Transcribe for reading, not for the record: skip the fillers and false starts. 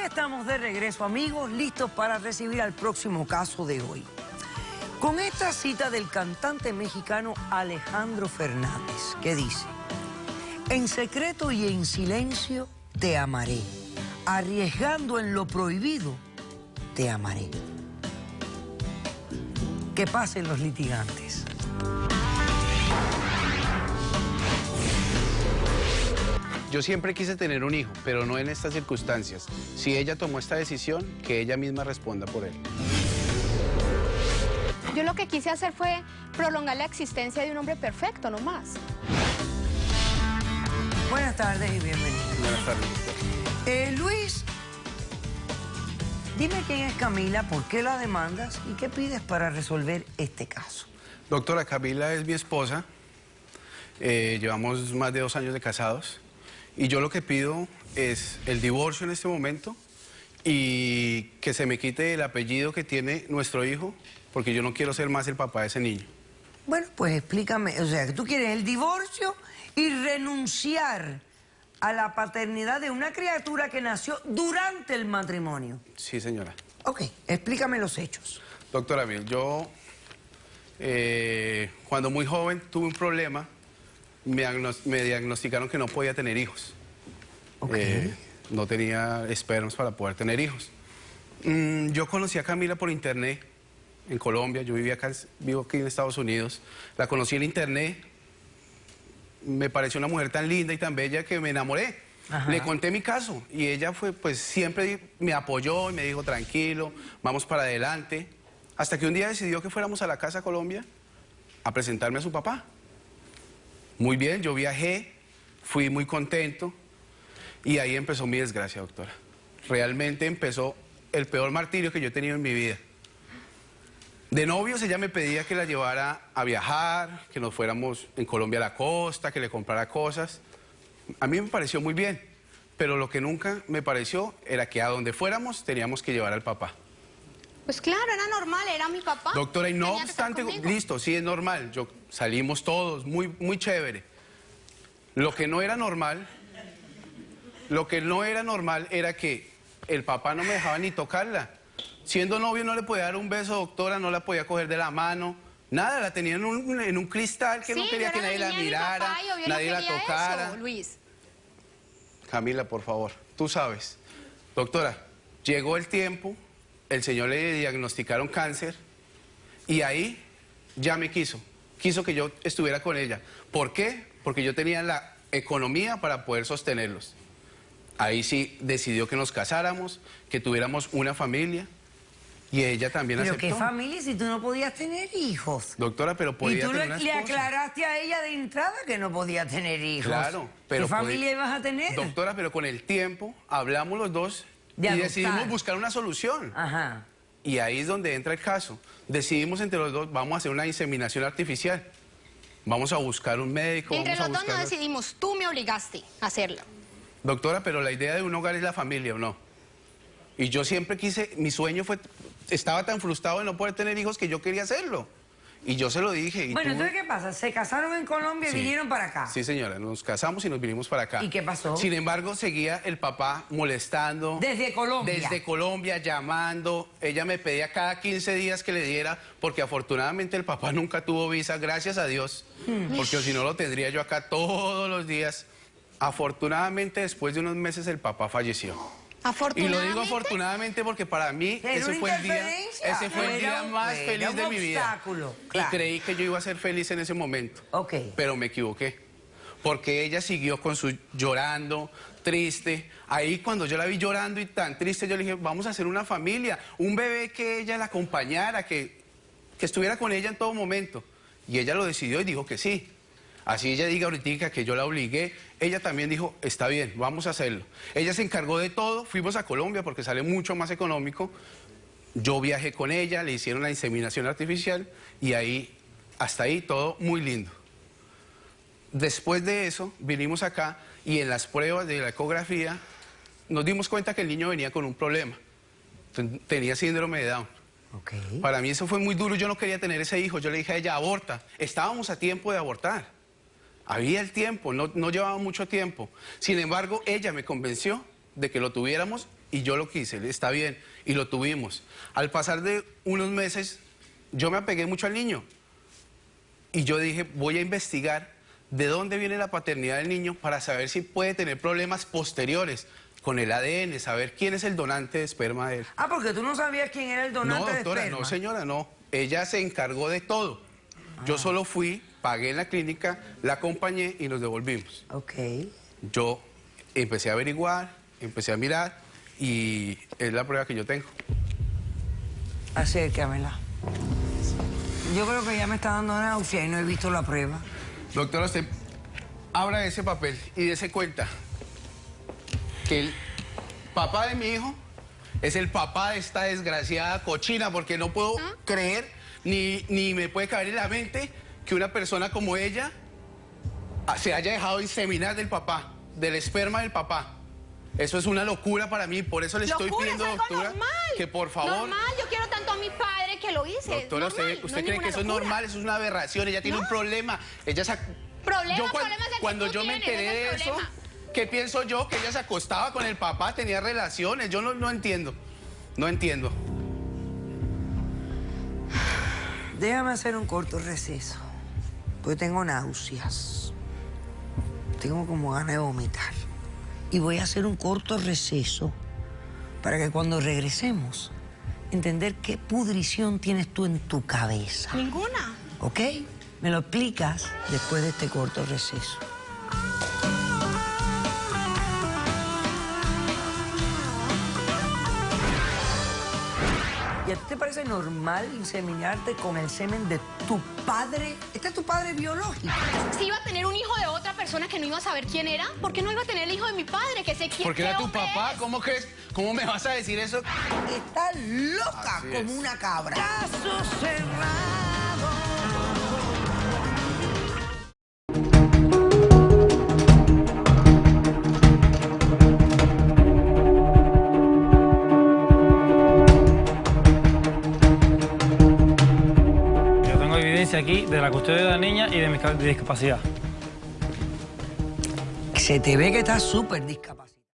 estamos de regreso, amigos, listos para recibir al próximo caso de hoy. Con esta cita del cantante mexicano Alejandro Fernández, que dice: en secreto y en silencio te amaré, arriesgando en lo prohibido te amaré. Que pasen los litigantes. Yo siempre quise tener un hijo, pero no en estas circunstancias. Si ella tomó esta decisión, que ella misma responda por él. Yo lo que quise hacer fue prolongar la existencia de un hombre perfecto, no más. Buenas tardes y bienvenidos. Buenas tardes. Luis, dime quién es Camila, por qué la demandas y qué pides para resolver este caso. Doctora, Camila es mi esposa. Llevamos más de 2 años de casados. Y yo lo que pido es el divorcio en este momento y que se me quite el apellido que tiene nuestro hijo, porque yo no quiero ser más el papá de ese niño. Bueno, pues explícame, o sea, que tú quieres el divorcio y renunciar a la paternidad de una criatura que nació durante el matrimonio. Sí, señora. Ok, explícame los hechos. Doctora, bien, yo cuando muy joven tuve un problema. Me diagnosticaron que no podía tener hijos. Okay. No tenía espermas para poder tener hijos. Yo conocí a Camila por internet en Colombia. Yo vivo aquí en Estados Unidos. La conocí en internet. Me pareció una mujer tan linda y tan bella que me enamoré. Ajá. Le conté mi caso y ella pues siempre me apoyó y me dijo: tranquilo, vamos para adelante. Hasta que un día decidió que fuéramos a la casa Colombia a presentarme a su papá. Muy bien, yo viajé, fui muy contento y ahí empezó mi desgracia, doctora. Realmente empezó el peor martirio que yo he tenido en mi vida. De novios ella me pedía que la llevara a viajar, que nos fuéramos en Colombia a la costa, que le comprara cosas. A mí me pareció muy bien, pero lo que nunca me pareció era que a donde fuéramos teníamos que llevar al papá. Pues claro, era normal, era mi papá. Doctora, y no obstante, listo, sí es normal, salimos todos, muy chévere. Lo que no era normal era que el papá no me dejaba ni tocarla. Siendo novio no le podía dar un beso, doctora, no la podía coger de la mano, nada, la tenía en un cristal que no quería que nadie la mirara, nadie la tocara. Eso, Luis. Camila, por favor, tú sabes. Doctora, llegó el tiempo. El señor le diagnosticaron cáncer y ahí ya me quiso que yo estuviera con ella. ¿Por qué? Porque yo tenía la economía para poder sostenerlos. Ahí sí decidió que nos casáramos, que tuviéramos una familia y ella también aceptó. ¿Pero qué familia si tú no podías tener hijos? Doctora, pero podía tener una esposa. Y tú le aclaraste a ella de entrada que no podía tener hijos. Claro, pero... ¿Qué familia ibas a tener? Doctora, pero con el tiempo hablamos los dos y decidimos buscar una solución. Ajá. Y ahí es donde entra el caso. Decidimos entre los dos, vamos a hacer una inseminación artificial. Vamos a buscar un médico. Entre los dos no decidimos, tú me obligaste a hacerlo. Doctora, pero la idea de un hogar es la familia, ¿o no? Y yo siempre quise, mi sueño fue, estaba tan frustrado de no poder tener hijos que yo quería hacerlo. Y yo se lo dije. Bueno, entonces, ¿qué pasa? ¿Se casaron en Colombia y vinieron para acá? Sí, señora, nos casamos y nos vinimos para acá. ¿Y qué pasó? Sin embargo, seguía el papá molestando. ¿Desde Colombia? Desde Colombia, llamando. Ella me pedía cada 15 días que le diera, porque afortunadamente el papá nunca tuvo visa, gracias a Dios. Porque si no lo tendría yo acá todos los días. Afortunadamente, después de unos meses, el papá falleció. Y lo digo afortunadamente porque para mí ese fue el día más feliz de mi vida. Claro. Y creí que yo iba a ser feliz en ese momento. Pero me equivoqué. Porque ella siguió con su llorando, triste. Ahí cuando yo la vi llorando y tan triste, yo le dije, vamos a hacer una familia. Un bebé que ella la acompañara, que estuviera con ella en todo momento. Y ella lo decidió y dijo que sí. Así ella diga ahorita que yo la obligué, ella también dijo, está bien, vamos a hacerlo. Ella se encargó de todo, fuimos a Colombia porque sale mucho más económico. Yo viajé con ella, le hicieron la inseminación artificial y ahí, hasta ahí todo muy lindo. Después de eso, vinimos acá y en las pruebas de la ecografía nos dimos cuenta que el niño venía con un problema. Tenía síndrome de Down. Para mí eso fue muy duro, yo no quería tener ese hijo. Yo le dije a ella, aborta. Estábamos a tiempo de abortar. Había el tiempo, no llevaba mucho tiempo. Sin embargo, ella me convenció de que lo tuviéramos y yo lo quise, está bien, y lo tuvimos. Al pasar de unos meses, yo me apegué mucho al niño y yo dije, voy a investigar de dónde viene la paternidad del niño para saber si puede tener problemas posteriores con el ADN, saber quién es el donante de esperma de él. Ah, porque tú no sabías quién era el donante No, doctora, de esperma. no, señora, no. Ella se encargó de todo. Yo solo fui, pagué en la clínica, la acompañé y nos devolvimos. Ok. Yo empecé a averiguar, empecé a mirar y es la prueba que yo tengo. Acércamela. Yo creo que ya me está dando náusea y no he visto la prueba. Doctora, usted abra ese papel y dése cuenta que el papá de mi hijo es el papá de esta desgraciada cochina, porque no puedo creer ni me puede caber en la mente que una persona como ella se haya dejado inseminar del papá, del esperma del papá. Eso es una locura para mí, por eso le estoy pidiendo, doctora, que por favor... Normal, yo quiero tanto a mi padre que lo hice. Doctora, normal, ¿usted no cree que eso es normal? Eso es una aberración, ella tiene un problema. Ella Problema es el que cuando tú yo me tienes, enteré ese de es el eso, problema. ¿qué pienso yo? Que ella se acostaba con el papá, tenía relaciones. Yo no entiendo. No entiendo. Déjame hacer un corto receso, porque tengo náuseas. Tengo como ganas de vomitar. Y voy a hacer un corto receso para que cuando regresemos, entender qué pudrición tienes tú en tu cabeza. Ninguna. ¿Ok? Me lo explicas después de este corto receso. ¿Y a ti te parece normal inseminarte con el semen de tu padre? ¿Este es tu padre biológico? Si iba a tener un hijo de otra persona que no iba a saber quién era, ¿por qué no iba a tener el hijo de mi padre, que sé quién? Porque era tu hombre papá, es? ¿cómo crees? ¿Cómo me vas a decir eso? Está loca Así como es. una cabra. Caso cerrado. Yo tengo evidencia aquí de la custodia de la niña y de mi discapacidad. Se te ve que estás súper discapacitado.